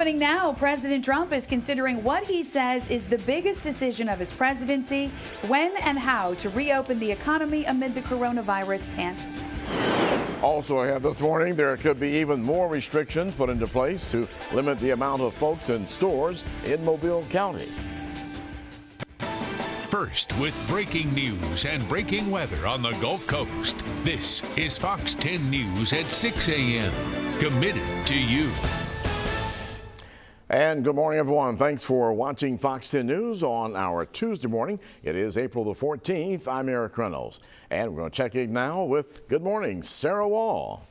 happening now. President Trump is considering what he says is the biggest decision of his presidency, when and how to reopen the economy amid the coronavirus pandemic. Also ahead this morning, there could be even more restrictions put into place to limit the amount of folks in stores in Mobile County. First, with breaking news and breaking weather on the Gulf Coast, this is Fox 10 News at 6 a.m. Committed to you. And good morning, everyone. Thanks for watching Fox 10 News on our Tuesday morning. It is April the 14th. I'm Eric Reynolds. And we're going to check in now with Good Morning, Sarah Wall.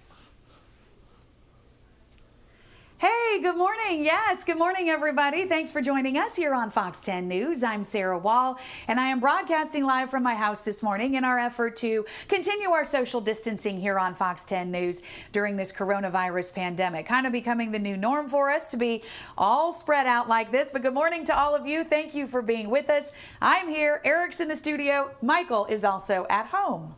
Hey, good morning. Yes, good morning, everybody. Thanks for joining us here on Fox 10 News. I'm Sarah Wall, and I am broadcasting live from my house this morning in our effort to continue our social distancing here on Fox 10 News during this coronavirus pandemic. Kind of becoming the new norm for us to be all spread out like this. But good morning to all of you. Thank you for being with us. I'm here. Eric's in the studio. Michael is also at home.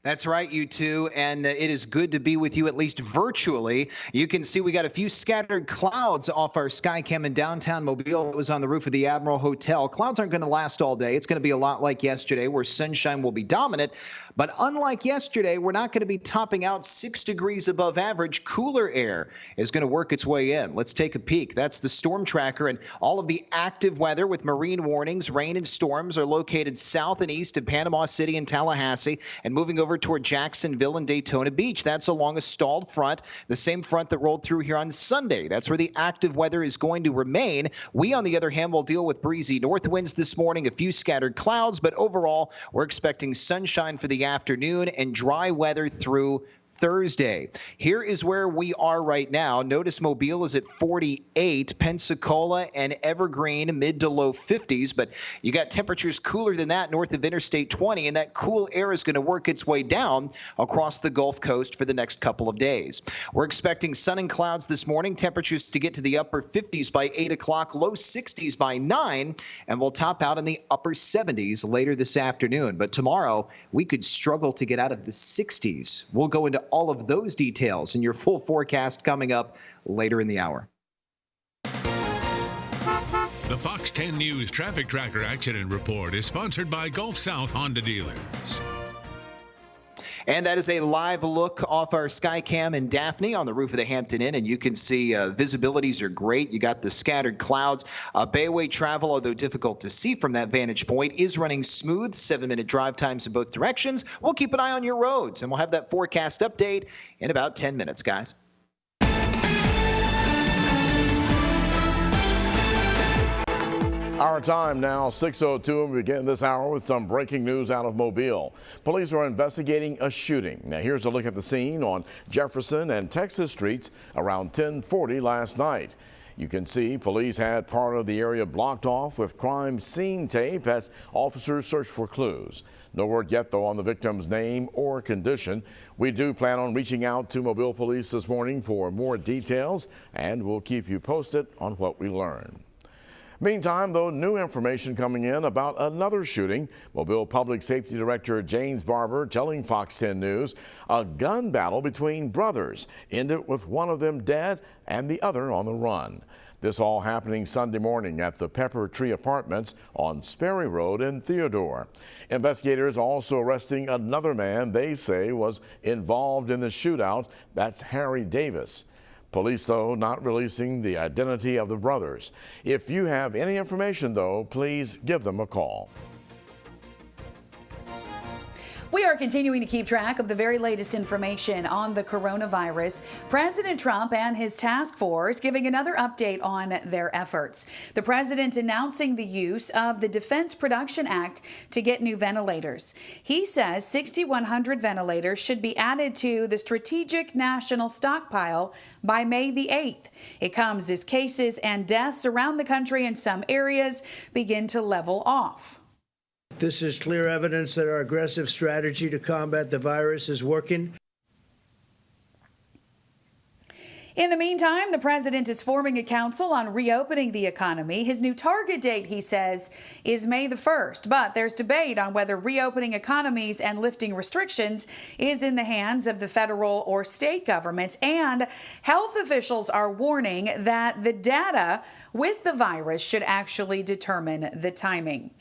That's right, you two, and it is good to be with you, at least virtually. You can see we got a few scattered clouds off our sky cam in downtown Mobile. It was on the roof of the Admiral Hotel. Clouds aren't going to last all day. It's going to be a lot like yesterday, where sunshine will be dominant. But unlike yesterday, we're not going to be topping out 6 degrees above average. Cooler air is going to work its way in. Let's take a peek. That's the storm tracker, and all of the active weather with marine warnings, rain and storms are located south and east of Panama City and Tallahassee, and moving over toward Jacksonville and Daytona Beach. That's along a stalled front, the same front that rolled through here on Sunday. That's where the active weather is going to remain. We, on the other hand, will deal with breezy north winds this morning, a few scattered clouds, but overall, we're expecting sunshine for the afternoon and dry weather through Thursday. Here is where we are right now. Notice Mobile is at 48, Pensacola and Evergreen mid to low 50s, but you got temperatures cooler than that north of Interstate 20, and that cool air is going to work its way down across the Gulf Coast for the next couple of days. We're expecting sun and clouds this morning, temperatures to get to the upper 50s by 8 o'clock, low 60s by 9, and we'll top out in the upper 70s later this afternoon. But tomorrow, we could struggle to get out of the 60s. We'll go into all of those details in your full forecast coming up later in the hour. The Fox 10 News Traffic Tracker Accident Report is sponsored by Gulf South Honda Dealers. And that is a live look off our Skycam in Daphne on the roof of the Hampton Inn, and you can see visibilities are great. You got the scattered clouds. Bayway travel, although difficult to see from that vantage point, is running smooth. 7-minute drive times in both directions. We'll keep an eye on your roads, and we'll have that forecast update in about 10 minutes, guys. Our time now, 6:02, and we begin this hour with some breaking news out of Mobile. Police are investigating a shooting. Now, here's a look at the scene on Jefferson and Texas Streets around 10:40 last night. You can see police had part of the area blocked off with crime scene tape as officers search for clues. No word yet, though, on the victim's name or condition. We do plan on reaching out to Mobile Police this morning for more details, and we'll keep you posted on what we learn. Meantime, though, new information coming in about another shooting. Mobile Public Safety Director James Barber telling Fox 10 News a gun battle between brothers ended with one of them dead and the other on the run. This all happening Sunday morning at the Pepper Tree Apartments on Sperry Road in Theodore. Investigators also arresting another man they say was involved in the shootout. That's Harry Davis. Police, though, not releasing the identity of the brothers. If you have any information, though, please give them a call. We are continuing to keep track of the very latest information on the coronavirus. President Trump and his task force giving another update on their efforts. The president announcing the use of the Defense Production Act to get new ventilators. He says 6,100 ventilators should be added to the Strategic National Stockpile by May the 8th. It comes as cases and deaths around the country in some areas begin to level off. This is clear evidence that our aggressive strategy to combat the virus is working. In the meantime, the president is forming a council on reopening the economy. His new target date, he says, is May the 1st. But there's debate on whether reopening economies and lifting restrictions is in the hands of the federal or state governments. And health officials are warning that the data with the virus should actually determine the timing.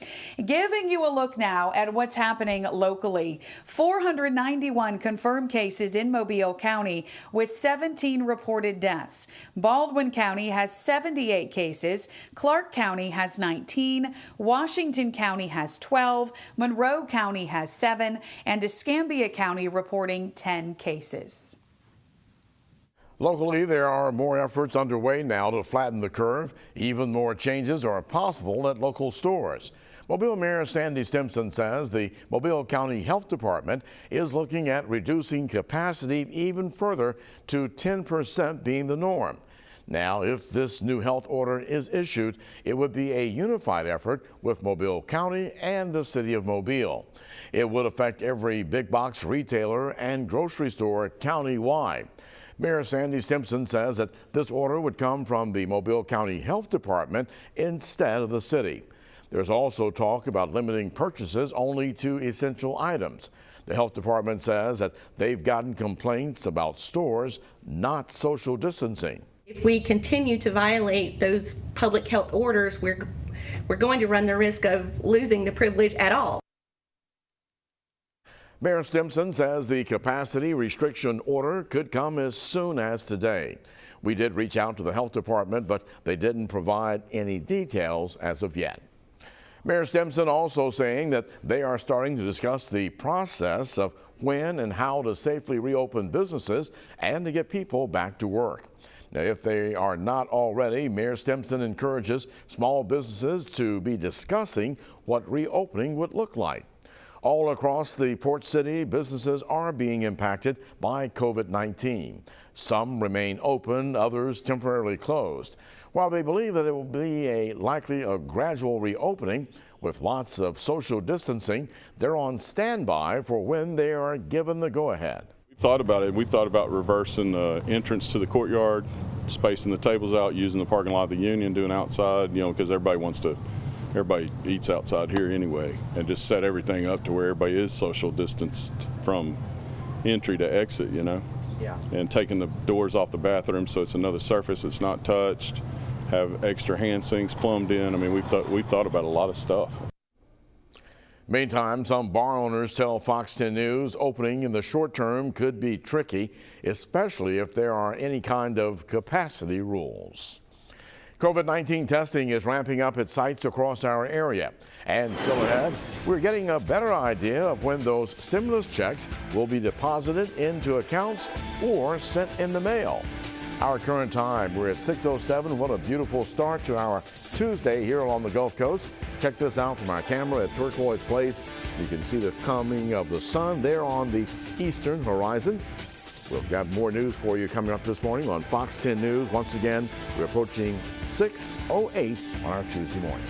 Giving you a look now at what's happening locally. 491 confirmed cases in Mobile County with 17 reported deaths. Baldwin County has 78 cases. Clark County has 19. Washington County has 12. Monroe County has 7. And Escambia County reporting 10 cases. Locally, there are more efforts underway now to flatten the curve. Even more changes are possible at local stores. Mobile Mayor Sandy Stimpson says the Mobile County Health Department is looking at reducing capacity even further to 10% being the norm. Now, if this new health order is issued, it would be a unified effort with Mobile County and the city of Mobile. It would affect every big box retailer and grocery store countywide. Mayor Sandy Stimpson says that this order would come from the Mobile County Health Department instead of the city. There's also talk about limiting purchases only to essential items. The health department says that they've gotten complaints about stores not social distancing. If we continue to violate those public health orders, we're going to run the risk of losing the privilege at all. Mayor Stimpson says the capacity restriction order could come as soon as today. We did reach out to the health department, but they didn't provide any details as of yet. Mayor Stimpson also saying that they are starting to discuss the process of when and how to safely reopen businesses and to get people back to work. Now, if they are not already, Mayor Stimpson encourages small businesses to be discussing what reopening would look like. All across the Port City, businesses are being impacted by COVID-19. Some remain open, others temporarily closed. While they believe that it will be likely a gradual reopening with lots of social distancing, they're on standby for when they are given the go-ahead. We thought about it. We thought about reversing the entrance to the courtyard, spacing the tables out, using the parking lot of the Union, doing outside, because everybody eats outside here anyway, and just set everything up to where everybody is social distanced from entry to exit, Yeah. And taking the doors off the bathroom so it's another surface that's not touched, have extra hand sinks plumbed in. I mean, we've thought about a lot of stuff. Meantime, some bar owners tell Fox 10 News opening in the short term could be tricky, especially if there are any kind of capacity rules. COVID-19 testing is ramping up at sites across our area. And still ahead, we're getting a better idea of when those stimulus checks will be deposited into accounts or sent in the mail. Our current time, we're at 6:07. What a beautiful start to our Tuesday here along the Gulf Coast. Check this out from our camera at Turquoise Place. You can see the coming of the sun there on the eastern horizon. We'll have more news for you coming up this morning on Fox 10 News. Once again, we're approaching 6:08 on our Tuesday morning.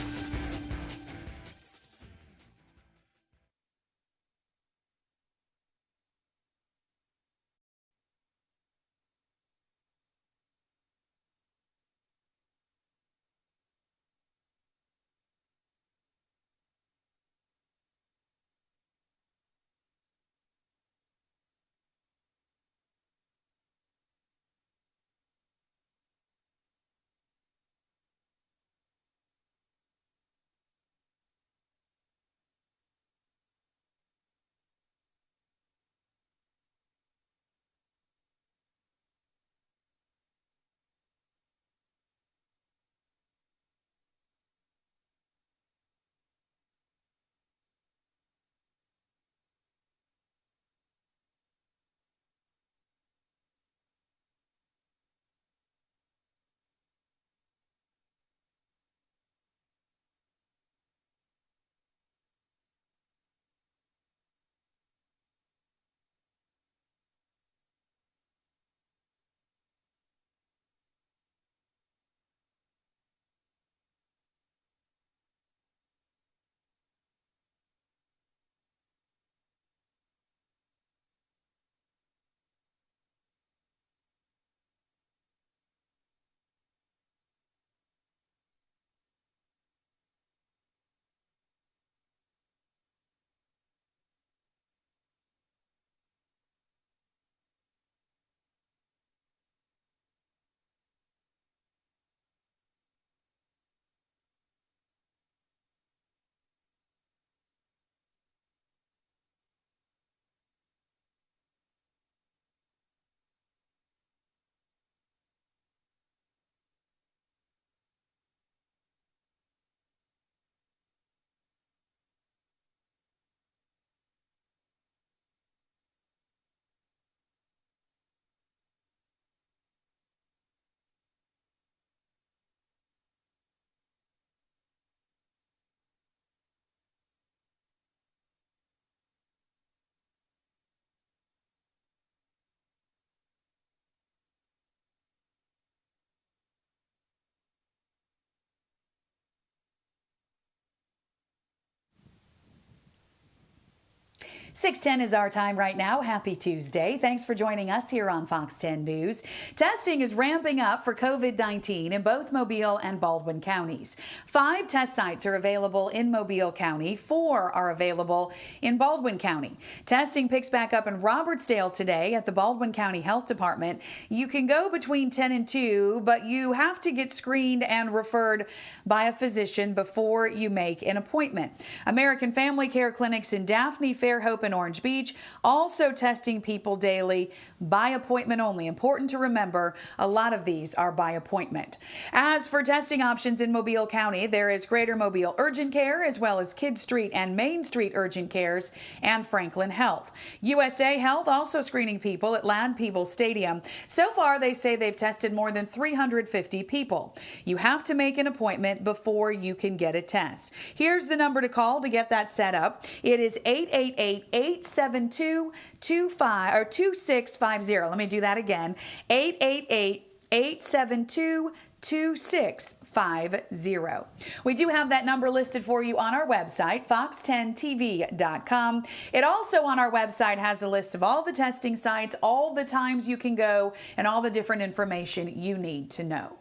6:10 is our time right now. Happy Tuesday. Thanks for joining us here on Fox 10 News. Testing is ramping up for COVID-19 in both Mobile and Baldwin counties. 5 test sites are available in Mobile County. 4 are available in Baldwin County. Testing picks back up in Robertsdale today at the Baldwin County Health Department. You can go between 10 and 2, but you have to get screened and referred by a physician before you make an appointment. American Family Care Clinics in Daphne, Fairhope, and Orange Beach also testing people daily by appointment only. Important to remember, a lot of these are by appointment. As for testing options in Mobile County, there is Greater Mobile Urgent Care, as well as Kidd Street and Main Street Urgent Cares, and Franklin Health. USA Health also screening people at Ladd-Peebles Stadium. So far, they say they've tested more than 350 people. You have to make an appointment before you can get a test. Here's the number to call to get that set up. It is 888-872-2650. Let me do that again. 888-872-2650. We do have that number listed for you on our website, fox10tv.com. It also on our website has a list of all the testing sites, all the times you can go, and all the different information you need to know.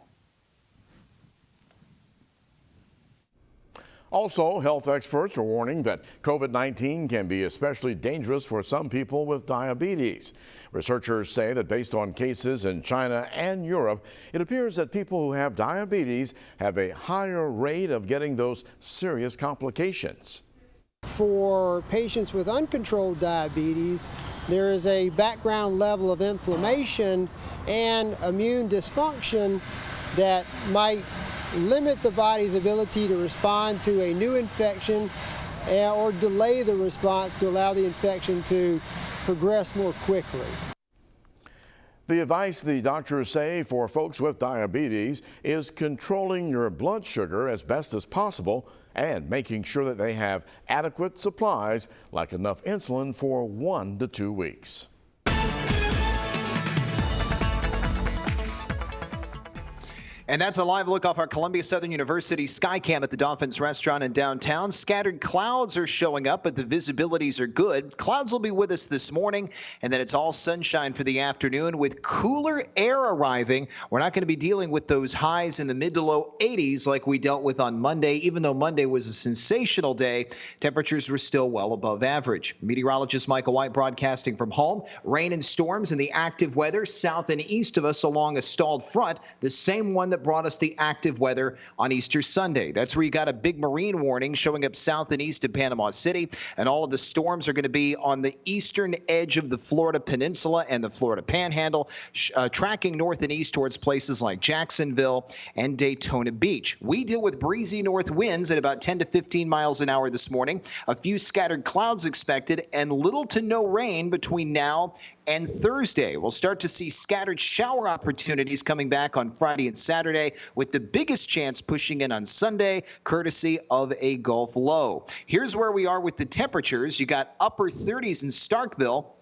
Also, health experts are warning that COVID-19 can be especially dangerous for some people with diabetes. Researchers say that based on cases in China and Europe, it appears that people who have diabetes have a higher rate of getting those serious complications. For patients with uncontrolled diabetes, there is a background level of inflammation and immune dysfunction that might limit the body's ability to respond to a new infection or delay the response to allow the infection to progress more quickly. The advice the doctors say for folks with diabetes is controlling your blood sugar as best as possible and making sure that they have adequate supplies, like enough insulin for 1 to 2 weeks. And that's a live look off our Columbia Southern University Skycam at the Dolphins restaurant in downtown. Scattered clouds are showing up, but the visibilities are good. Clouds will be with us this morning, and then it's all sunshine for the afternoon with cooler air arriving. We're not going to be dealing with those highs in the mid to low 80s like we dealt with on Monday. Even though Monday was a sensational day, temperatures were still well above average. Meteorologist Michael White broadcasting from home. Rain and storms and the active weather south and east of us along a stalled front, the same one that brought us the active weather on Easter Sunday. That's where you got a big marine warning showing up south and east of Panama City, and all of the storms are going to be on the eastern edge of the Florida Peninsula and the Florida Panhandle, tracking north and east towards places like Jacksonville and Daytona Beach. We deal with breezy north winds at about 10 to 15 miles an hour this morning. A few scattered clouds expected and little to no rain between now and Thursday. We'll start to see scattered shower opportunities coming back on Friday and Saturday, with the biggest chance pushing in on Sunday, courtesy of a Gulf low. Here's where we are with the temperatures. You got upper 30s in Starkville,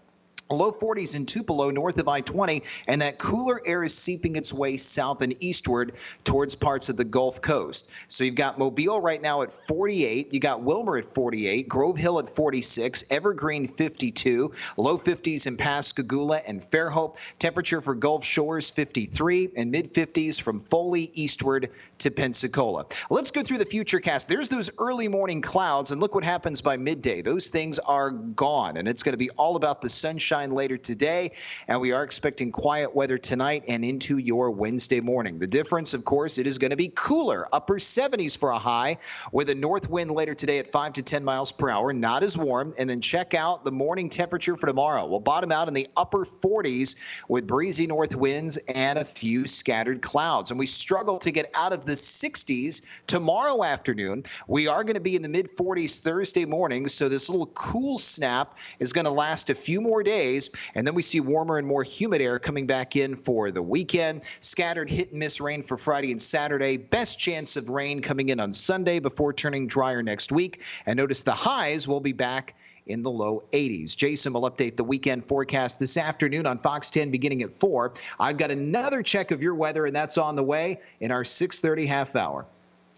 low 40s in Tupelo north of I-20, and that cooler air is seeping its way south and eastward towards parts of the Gulf Coast. So you've got Mobile right now at 48, you got Wilmer at 48, Grove Hill at 46, Evergreen 52, low 50s in Pascagoula and Fairhope. Temperature for Gulf Shores 53, and mid 50s from Foley eastward to Pensacola. Let's go through the futurecast. There's those early morning clouds, and look what happens by midday. Those things are gone, and it's going to be all about the sunshine later today, and we are expecting quiet weather tonight and into your Wednesday morning. The difference, of course, it is going to be cooler, upper 70s for a high, with a north wind later today at 5 to 10 miles per hour, not as warm. And then check out the morning temperature for tomorrow. We'll bottom out in the upper 40s with breezy north winds and a few scattered clouds, and we struggle to get out of the 60s tomorrow afternoon. We are going to be in the mid 40s Thursday morning, so this little cool snap is going to last a few more days. And then we see warmer and more humid air coming back in for the weekend. Scattered hit and miss rain for Friday and Saturday. Best chance of rain coming in on Sunday before turning drier next week. And notice the highs will be back in the low 80s. Jason will update the weekend forecast this afternoon on Fox 10 beginning at 4. I've got another check of your weather, and that's on the way in our 6:30 half hour.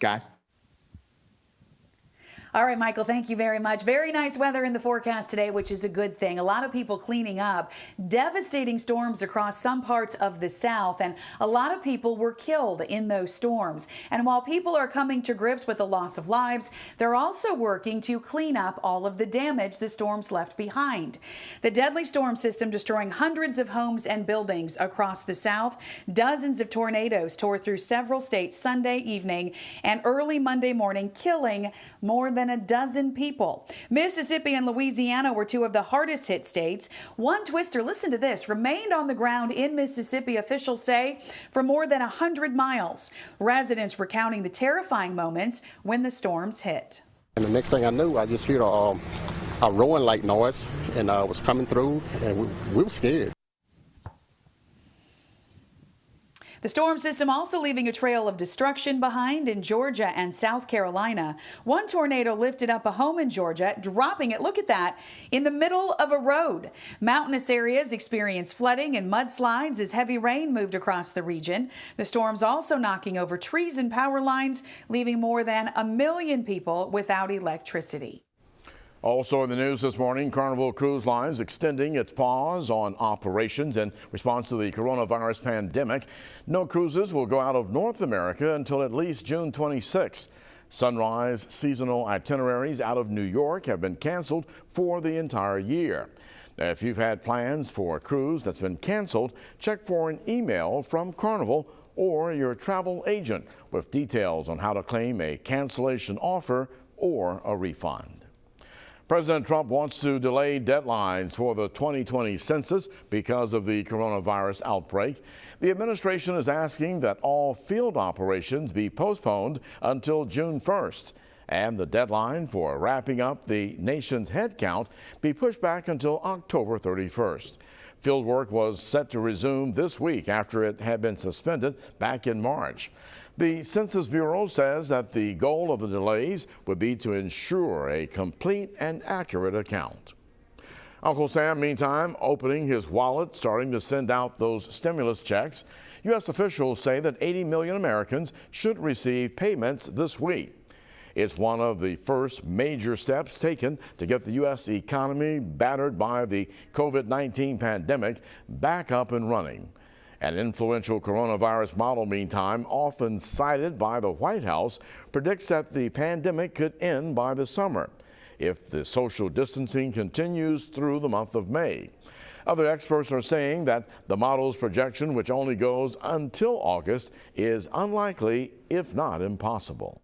Guys. All right, Michael, thank you very much. Very nice weather in the forecast today, which is a good thing. A lot of people cleaning up. Devastating storms across some parts of the South, and a lot of people were killed in those storms. And while people are coming to grips with the loss of lives, they're also working to clean up all of the damage the storms left behind. The deadly storm system destroying hundreds of homes and buildings across the South. Dozens of tornadoes tore through several states Sunday evening and early Monday morning, killing more than a dozen people. Mississippi and Louisiana were two of the hardest hit states. One twister, listen to this, remained on the ground in Mississippi, officials say, for more than 100 miles. Residents recounting the terrifying moments when the storms hit. And the next thing I knew, I just heard a roaring like noise, and was coming through, and we were scared. The storm system also leaving a trail of destruction behind in Georgia and South Carolina. One tornado lifted up a home in Georgia, dropping it, look at that, in the middle of a road. Mountainous areas experienced flooding and mudslides as heavy rain moved across the region. The storm's also knocking over trees and power lines, leaving more than 1 million people without electricity. Also in the news this morning, Carnival Cruise Lines extending its pause on operations in response to the coronavirus pandemic. No cruises will go out of North America until at least June 26. Sunrise seasonal itineraries out of New York have been canceled for the entire year. Now, if you've had plans for a cruise that's been canceled, check for an email from Carnival or your travel agent with details on how to claim a cancellation offer or a refund. President Trump wants to delay deadlines for the 2020 census because of the coronavirus outbreak. The administration is asking that all field operations be postponed until June 1st, and the deadline for wrapping up the nation's head count be pushed back until October 31st. Field work was set to resume this week after it had been suspended back in March. The Census Bureau says that the goal of the delays would be to ensure a complete and accurate account. Uncle Sam, meantime, opening his wallet, starting to send out those stimulus checks. U.S. officials say that 80 million Americans should receive payments this week. It's one of the first major steps taken to get the U.S. economy, battered by the COVID-19 pandemic, back up and running. An influential coronavirus model, meantime, often cited by the White House, predicts that the pandemic could end by the summer if the social distancing continues through the month of May. Other experts are saying that the model's projection, which only goes until August, is unlikely, if not impossible.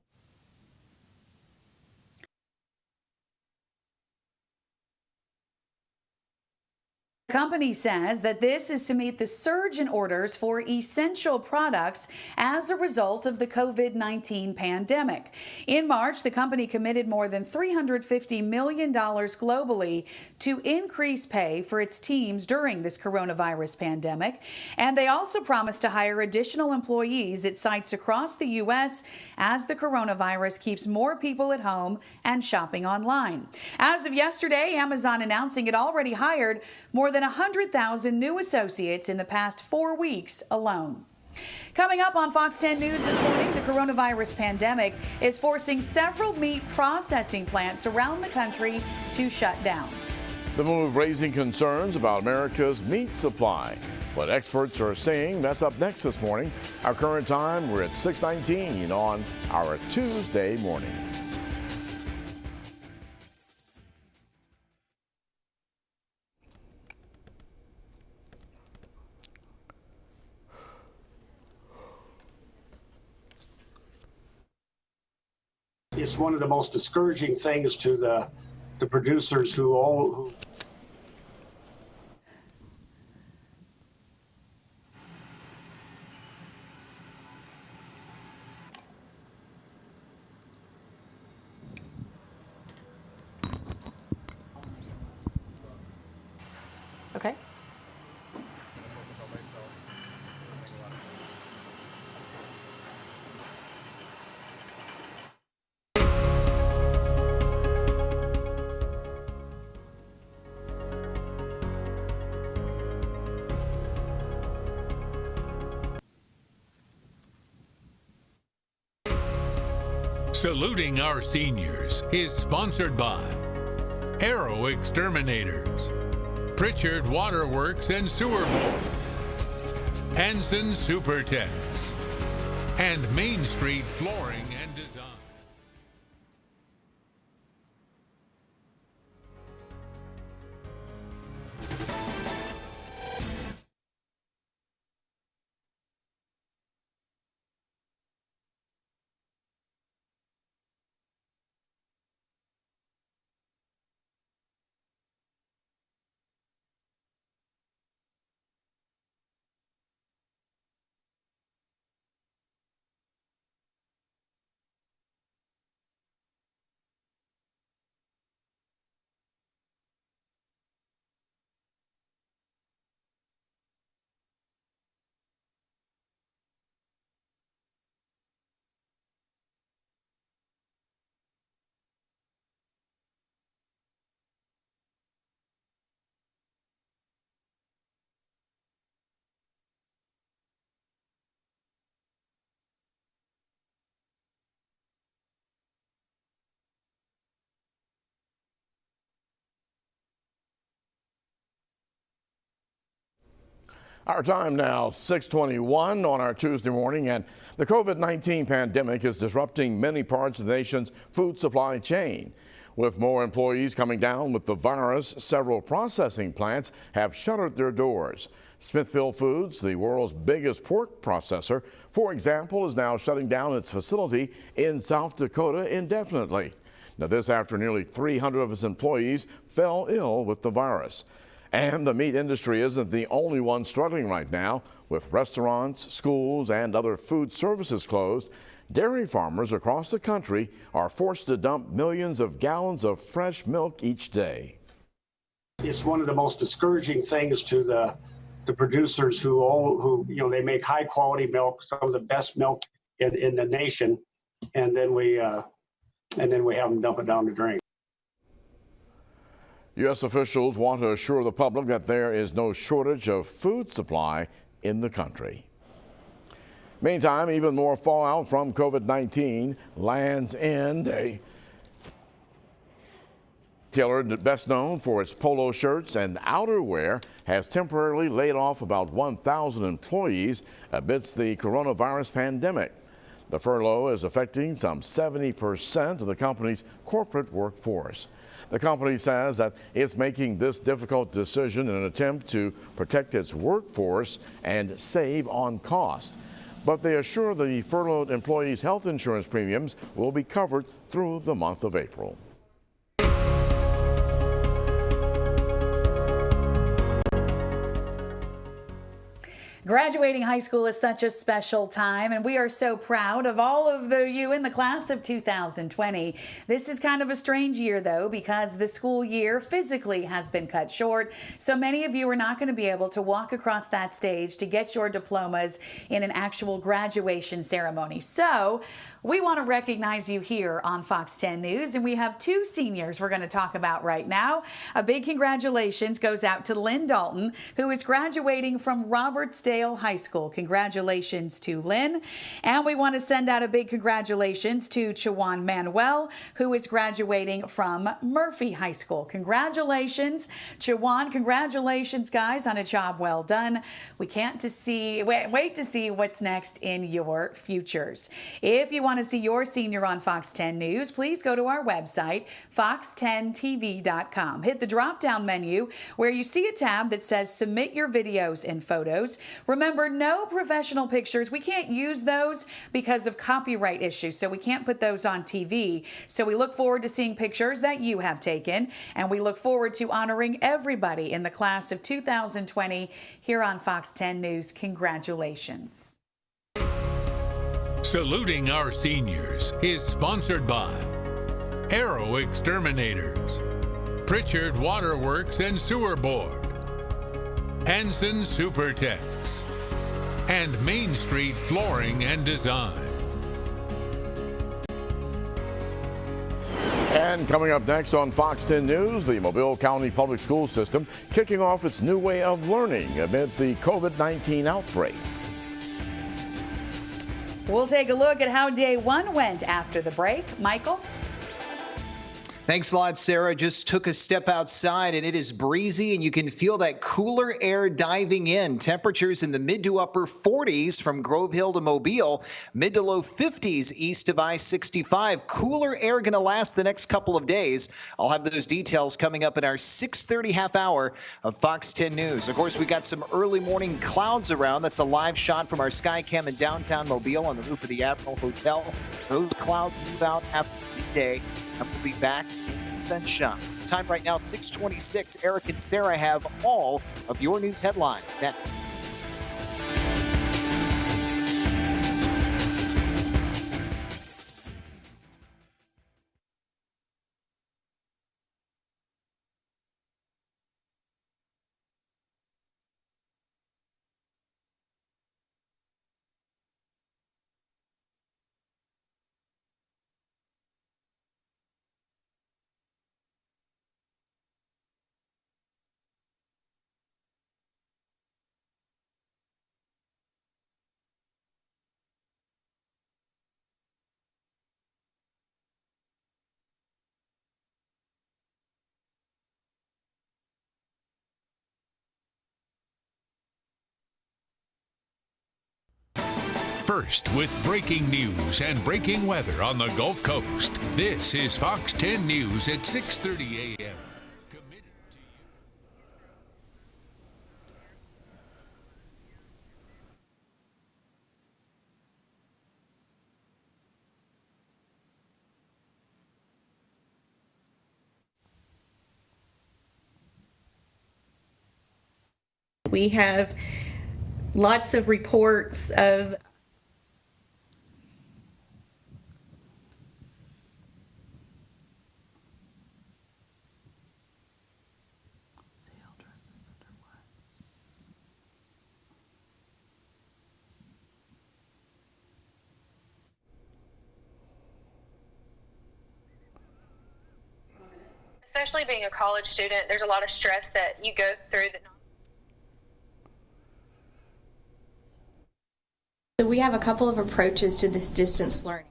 The company says that this is to meet the surge in orders for essential products as a result of the COVID-19 pandemic. In March, the company committed more than $350 million globally to increase pay for its teams during this coronavirus pandemic. And they also promised to hire additional employees at sites across the U.S. as the coronavirus keeps more people at home and shopping online. As of yesterday, Amazon announcing it already hired more than 100,000 new associates in the past 4 weeks alone. Coming up on Fox 10 News this morning, the coronavirus pandemic is forcing several meat processing plants around the country to shut down. The move raising concerns about America's meat supply. What experts are saying, that's up next this morning. Our current time, we're at 6:19 on our Tuesday morning. It's one of the most discouraging things to the producers who Okay. Saluting Our Seniors is sponsored by Aero Exterminators, Pritchard Waterworks and Sewer Board, Hanson Supertex, and Main Street Flooring and Design. Our time now, 6:21 on our Tuesday morning, and the COVID-19 pandemic is disrupting many parts of the nation's food supply chain. With more employees coming down with the virus, several processing plants have shuttered their doors. Smithfield Foods, the world's biggest pork processor, for example, is now shutting down its facility in South Dakota indefinitely. Now, this after nearly 300 of its employees fell ill with the virus. And the meat industry isn't the only one struggling right now. With restaurants, schools, and other food services closed, dairy farmers across the country are forced to dump millions of gallons of fresh milk each day. It's one of the most discouraging things to the producers who they make high quality milk, some of the best milk in the nation, and then we have them dump it down the drain. U.S. officials want to assure the public that there is no shortage of food supply in the country. Meantime, even more fallout from COVID-19. Land's End, a retailer best known for its polo shirts and outerwear, has temporarily laid off about 1,000 employees amidst the coronavirus pandemic. The furlough is affecting some 70% of the company's corporate workforce. The company says that it's making this difficult decision in an attempt to protect its workforce and save on cost. But they assure the furloughed employees' health insurance premiums will be covered through the month of April. Graduating high school is such a special time, and we are so proud of all of you in the class of 2020. This is kind of a strange year, though, because the school year physically has been cut short, so many of you are not going to be able to walk across that stage to get your diplomas in an actual graduation ceremony. So we want to recognize you here on Fox 10 News, and we have two seniors we're going to talk about right now. A big congratulations goes out to Lynn Dalton, who is graduating from Robertsdale High School. Congratulations to Lynn. And we want to send out a big congratulations to Chawan Manuel, who is graduating from Murphy High School. Congratulations, Chawan. Congratulations, guys, on a job well done. We can't wait to see what's next in your futures. If you want to see your senior on Fox 10 News, please go to our website, fox10tv.com. Hit the drop-down menu where you see a tab that says Submit Your Videos and Photos. Remember, no professional pictures. We can't use those because of copyright issues, so we can't put those on TV. So we look forward to seeing pictures that you have taken, and we look forward to honoring everybody in the class of 2020 here on Fox 10 News. Congratulations. Saluting Our Seniors is sponsored by Aero Exterminators, Pritchard Waterworks and Sewer Board, Hanson Supertex, and Main Street Flooring and Design. And coming up next on Fox 10 News, the Mobile County Public School System kicking off its new way of learning amid the COVID-19 outbreak. We'll take a look at how day one went after the break. Michael? Thanks a lot, Sarah. Just took a step outside and it is breezy and you can feel that cooler air diving in. Temperatures in the mid to upper 40s from Grove Hill to Mobile, mid to low 50s east of I-65. Cooler air going to last the next couple of days. I'll have those details coming up in our 6:30 half hour of Fox 10 News. Of course, we got some early morning clouds around. That's a live shot from our Skycam in downtown Mobile on the roof of the Admiral Hotel. Those clouds move out after midday. And we'll be back in the sunshine. Time right now, 6:26. Eric and Sarah have all of your news headlines next. First, with breaking news and breaking weather on the Gulf Coast, this is Fox 10 News at 6:30 a.m. Committed to you. We have lots of reports of especially being a college student, there's a lot of stress that you go through that. So we have a couple of approaches to this distance learning.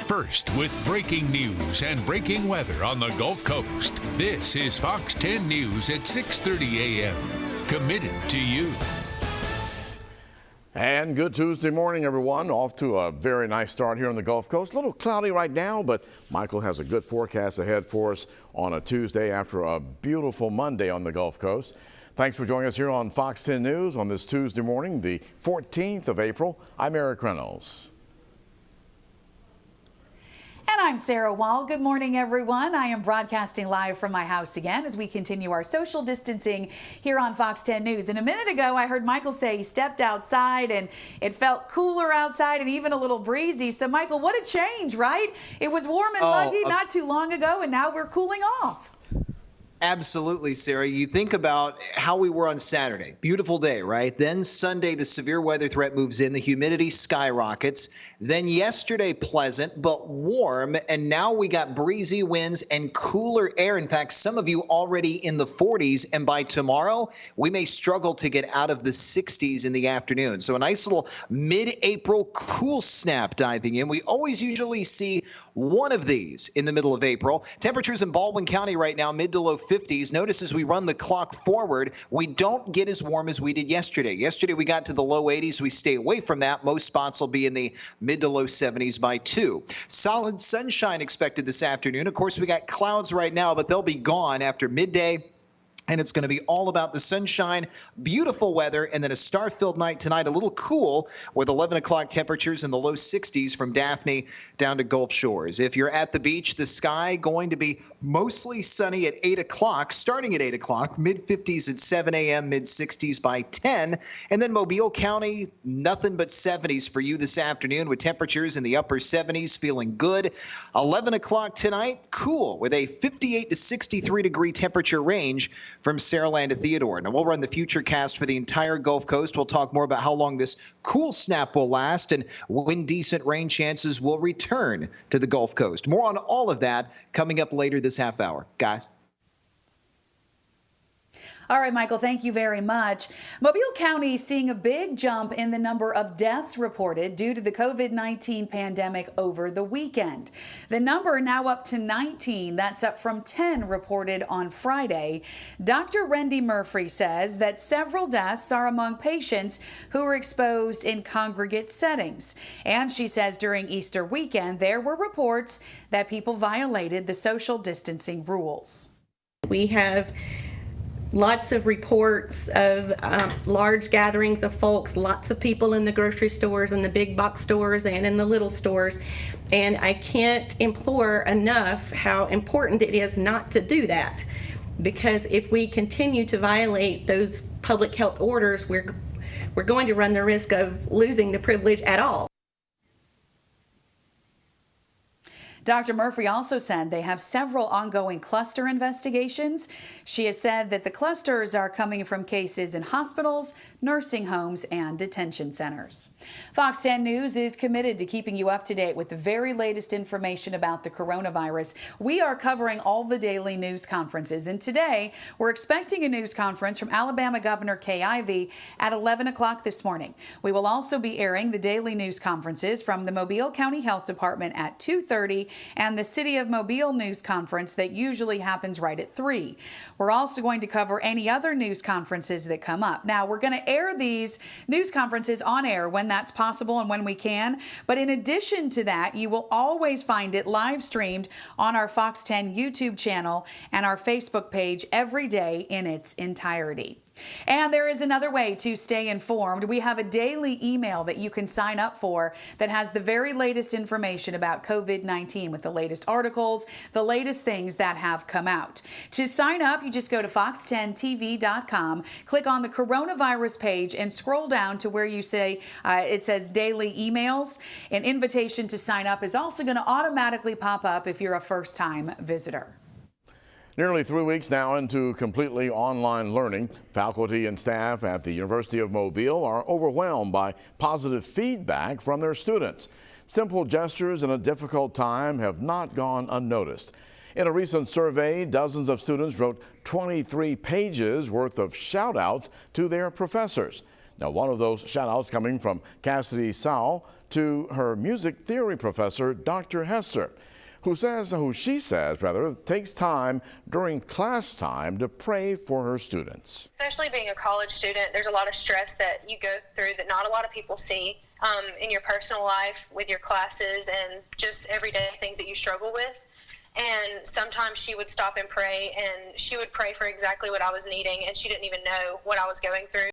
First, with breaking news and breaking weather on the Gulf Coast, this is Fox 10 News at 6:30 a.m. Committed to you. And good Tuesday morning, everyone. Off to a very nice start here on the Gulf Coast. A little cloudy right now, but Michael has a good forecast ahead for us on a Tuesday after a beautiful Monday on the Gulf Coast. Thanks for joining us here on Fox 10 News on this Tuesday morning, the 14th of April. I'm Eric Reynolds. And I'm Sarah Wall. Good morning, everyone. I am broadcasting live from my house again as we continue our social distancing here on Fox 10 News. And a minute ago, I heard Michael say he stepped outside and it felt cooler outside and even a little breezy. So, Michael, what a change, right? It was warm and muggy not too long ago, and now we're cooling off. Absolutely, Sarah. You think about how we were on Saturday. Beautiful day, right? Then Sunday, the severe weather threat moves in. The humidity skyrockets. Then yesterday, pleasant but warm. And now we got breezy winds and cooler air. In fact, some of you already in the 40s. And by tomorrow, we may struggle to get out of the 60s in the afternoon. So a nice little mid-April cool snap diving in. We always usually see one of these in the middle of April. Temperatures in Baldwin County right now, mid to low 50s. Notice as we run the clock forward, we don't get as warm as we did yesterday. Yesterday, we got to the low 80s. We stay away from that. Most spots will be in the mid to low 70s by 2. Solid sunshine expected this afternoon. Of course, we got clouds right now, but they'll be gone after midday. And it's going to be all about the sunshine, beautiful weather, and then a star-filled night tonight, a little cool with 11 o'clock temperatures in the low 60s from Daphne down to Gulf Shores. If you're at the beach, the sky going to be mostly sunny at 8 o'clock, starting at 8 o'clock, mid-50s at 7 a.m., mid-60s by 10. And then Mobile County, nothing but 70s for you this afternoon with temperatures in the upper 70s, feeling good. 11 o'clock tonight, cool with a 58 to 63 degree temperature range from Saraland to Theodore. Now, we'll run the future cast for the entire Gulf Coast. We'll talk more about how long this cool snap will last and when decent rain chances will return to the Gulf Coast. More on all of that coming up later this half hour. Guys. All right, Michael, thank you very much. Mobile County seeing a big jump in the number of deaths reported due to the COVID-19 pandemic over the weekend. The number now up to 19. That's up from 10 reported on Friday. Dr. Rendy Murphy says that several deaths are among patients who were exposed in congregate settings. And she says during Easter weekend, there were reports that people violated the social distancing rules. We have lots of reports of large gatherings of folks, lots of people in the grocery stores and the big box stores and in the little stores. And I can't implore enough how important it is not to do that. Because if we continue to violate those public health orders, we're going to run the risk of losing the privilege at all. Dr. Murphy also said they have several ongoing cluster investigations. She has said that the clusters are coming from cases in hospitals, nursing homes, and detention centers. Fox 10 News is committed to keeping you up to date with the very latest information about the coronavirus. We are covering all the daily news conferences, and today we're expecting a news conference from Alabama Governor Kay Ivey at 11 o'clock this morning. We will also be airing the daily news conferences from the Mobile County Health Department at 2:30 and the City of Mobile news conference that usually happens right at 3. We're also going to cover any other news conferences that come up. Now, we're going to air these news conferences on air when that's possible and when we can. But in addition to that, you will always find it live streamed on our Fox 10 YouTube channel and our Facebook page every day in its entirety. And there is another way to stay informed. We have a daily email that you can sign up for that has the very latest information about COVID-19 with the latest articles, the latest things that have come out. To sign up, you just go to fox10tv.com, click on the coronavirus page, and scroll down to where you say it says daily emails. An invitation to sign up is also going to automatically pop up if you're a first-time visitor. Nearly 3 weeks now into completely online learning, faculty and staff at the University of Mobile are overwhelmed by positive feedback from their students. Simple gestures in a difficult time have not gone unnoticed. In a recent survey, dozens of students wrote 23 pages worth of shout-outs to their professors. Now, one of those shout-outs coming from Cassidy Sowell to her music theory professor, Dr. Hester, who she says takes time during class time to pray for her students. Especially being a college student, there's a lot of stress that you go through that not a lot of people see in your personal life with your classes and just everyday things that you struggle with. And sometimes she would stop and pray, and she would pray for exactly what I was needing, and she didn't even know what I was going through.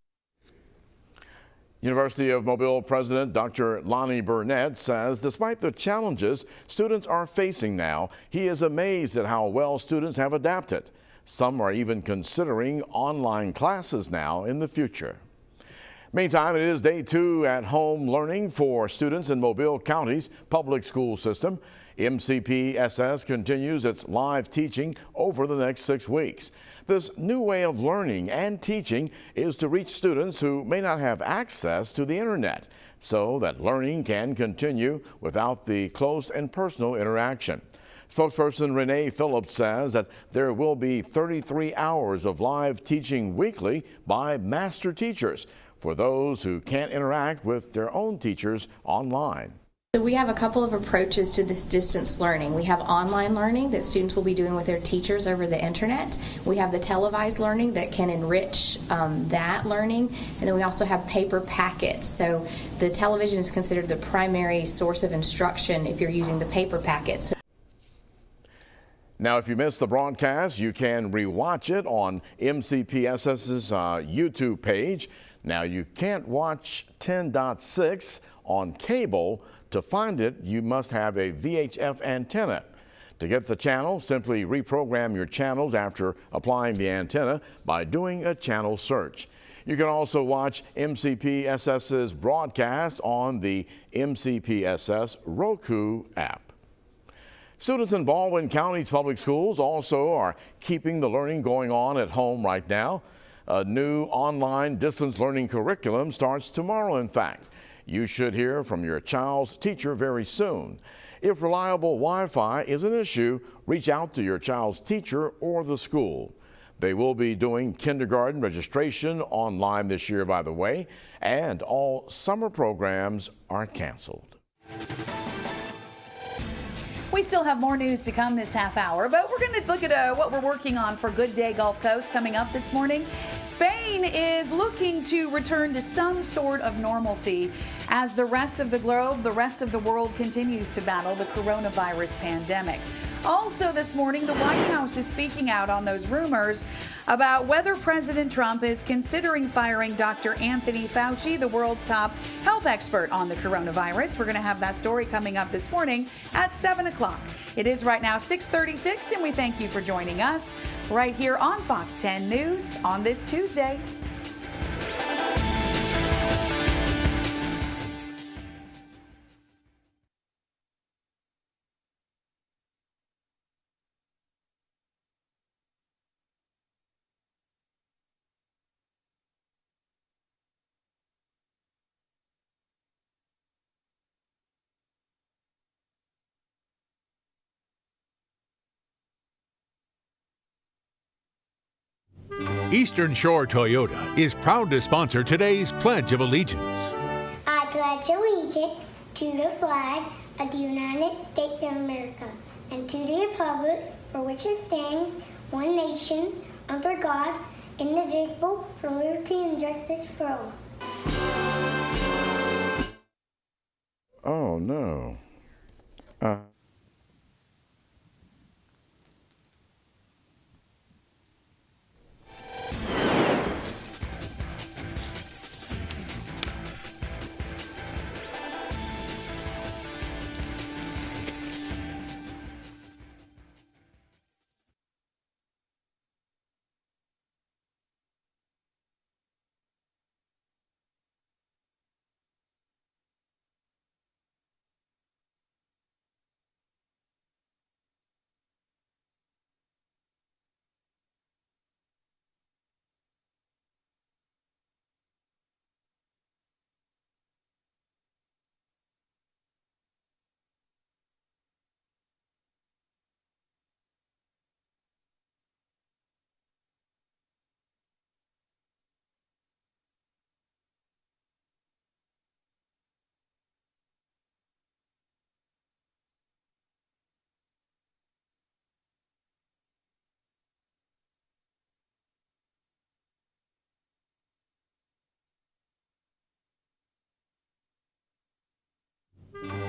University of Mobile President Dr. Lonnie Burnett says despite the challenges students are facing now, he is amazed at how well students have adapted. Some are even considering online classes now in the future. Meantime, it is day 2 at home learning for students in Mobile County's public school system. MCPSS continues its live teaching over the next 6 weeks. This new way of learning and teaching is to reach students who may not have access to the internet so that learning can continue without the close and personal interaction. Spokesperson Renee Phillips says that there will be 33 hours of live teaching weekly by master teachers for those who can't interact with their own teachers online. So we have a couple of approaches to this distance learning. We have online learning that students will be doing with their teachers over the internet. We have the televised learning that can enrich that learning. And then we also have paper packets. So the television is considered the primary source of instruction if you're using the paper packets. Now, if you missed the broadcast, you can rewatch it on MCPSS's YouTube page. Now, you can't watch 10.6 on cable. To find it, you must have a VHF antenna. To get the channel, simply reprogram your channels after applying the antenna by doing a channel search. You can also watch MCPSS's broadcast on the MCPSS Roku app. Students in Baldwin County's public schools also are keeping the learning going on at home right now. A new online distance learning curriculum starts tomorrow, in fact. You should hear from your child's teacher very soon. If reliable Wi-Fi is an issue, reach out to your child's teacher or the school. They will be doing kindergarten registration online this year, by the way, and all summer programs are canceled. We still have more news to come this half hour, but we're going to look at what we're working on for Good Day Gulf Coast coming up this morning. Spain is looking to return to some sort of normalcy as the rest of the globe, the rest of the world continues to battle the coronavirus pandemic. Also this morning, the White House is speaking out on those rumors about whether President Trump is considering firing Dr. Anthony Fauci, the world's top health expert on the coronavirus. We're going to have that story coming up this morning at 7 o'clock. It is right now 6:36, and we thank you for joining us right here on Fox 10 News on this Tuesday. Eastern Shore Toyota is proud to sponsor today's Pledge of Allegiance. I pledge allegiance to the flag of the United States of America and to the republics for which it stands, one nation, under God, indivisible, for liberty and justice for all. Oh, no.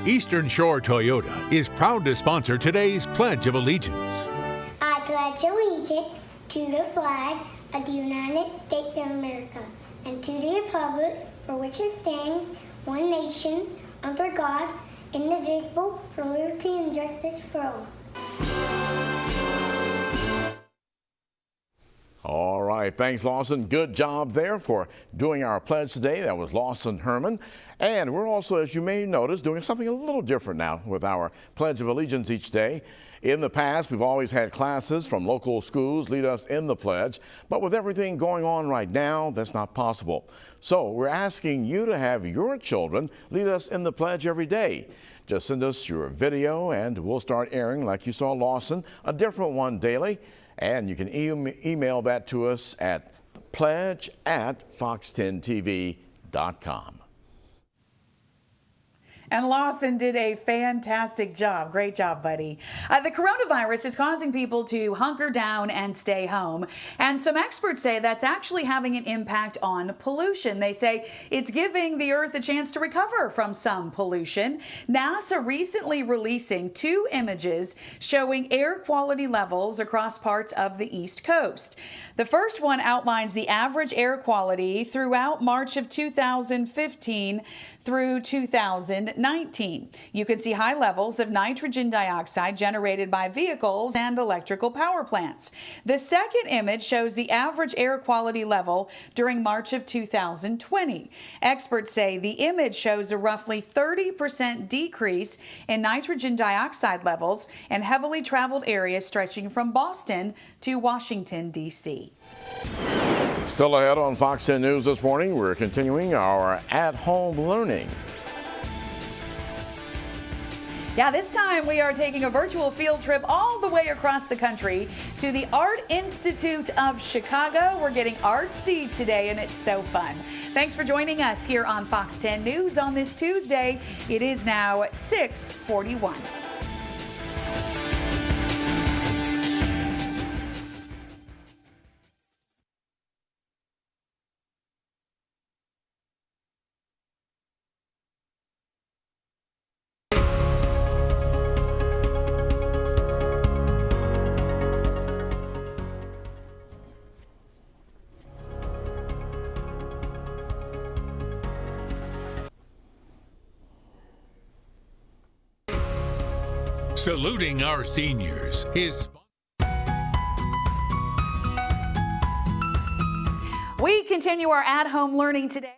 Eastern Shore Toyota is proud to sponsor today's Pledge of Allegiance. I pledge allegiance to the flag of the United States of America and to the republics for which it stands, one nation, under God, indivisible, for liberty and justice for all. All right. Thanks, Lawson. Good job there for doing our pledge today. That was Lawson Herman. And we're also, as you may notice, doing something a little different now with our Pledge of Allegiance each day. In the past, we've always had classes from local schools lead us in the pledge. But with everything going on right now, that's not possible. So we're asking you to have your children lead us in the pledge every day. Just send us your video and we'll start airing, like you saw Lawson, a different one daily. And you can email that to us at pledge@fox10tv.com. And Lawson did a fantastic job. Great job, buddy. The coronavirus is causing people to hunker down and stay home. And some experts say that's actually having an impact on pollution. They say it's giving the Earth a chance to recover from some pollution. NASA recently releasing 2 images showing air quality levels across parts of the East Coast. The first one outlines the average air quality throughout March of 2015 through 2019. You can see high levels of nitrogen dioxide generated by vehicles and electrical power plants. The second image shows the average air quality level during March of 2020. Experts say the image shows a roughly 30% decrease in nitrogen dioxide levels in heavily traveled areas stretching from Boston to Washington, D.C. Still ahead on Fox 10 News this morning, we're continuing our at-home learning. Yeah, this time we are taking a virtual field trip all the way across the country to the Art Institute of Chicago. We're getting artsy today, and it's so fun. Thanks for joining us here on Fox 10 News on this Tuesday. It is now 6:41. Saluting our seniors. We continue our at-home learning today.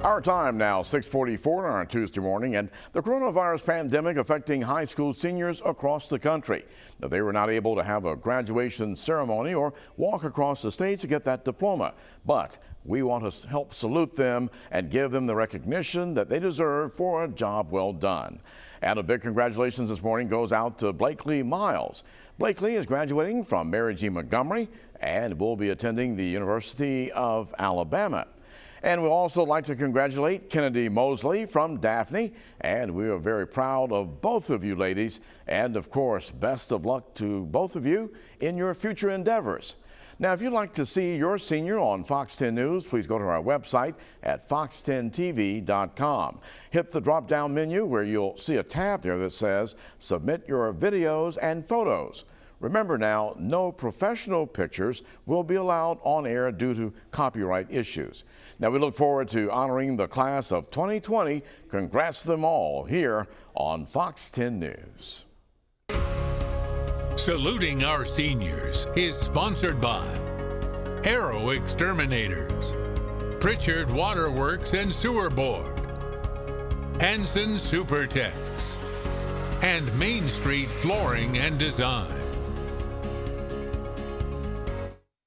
Our time now, 6:44 on a Tuesday morning, and the coronavirus pandemic affecting high school seniors across the country. Now, they were not able to have a graduation ceremony or walk across the stage to get that diploma, but we want to help salute them and give them the recognition that they deserve for a job well done. And a big congratulations this morning goes out to Blakelee Miles. Blakelee is graduating from Mary G. Montgomery and will be attending the University of Alabama. And we'd also like to congratulate Kennedy Mosley from Daphne, and we are very proud of both of you ladies, and of course, best of luck to both of you in your future endeavors. Now, if you'd like to see your senior on Fox 10 News, please go to our website at fox10tv.com. Hit the drop-down menu where you'll see a tab there that says Submit Your Videos and Photos. Remember now, no professional pictures will be allowed on air due to copyright issues. Now we look forward to honoring the class of 2020. Congrats to them all here on Fox 10 News. Saluting our seniors is sponsored by Aero Exterminators, Pritchard Waterworks and Sewer Board, Hanson Supertex, and Main Street Flooring and Design.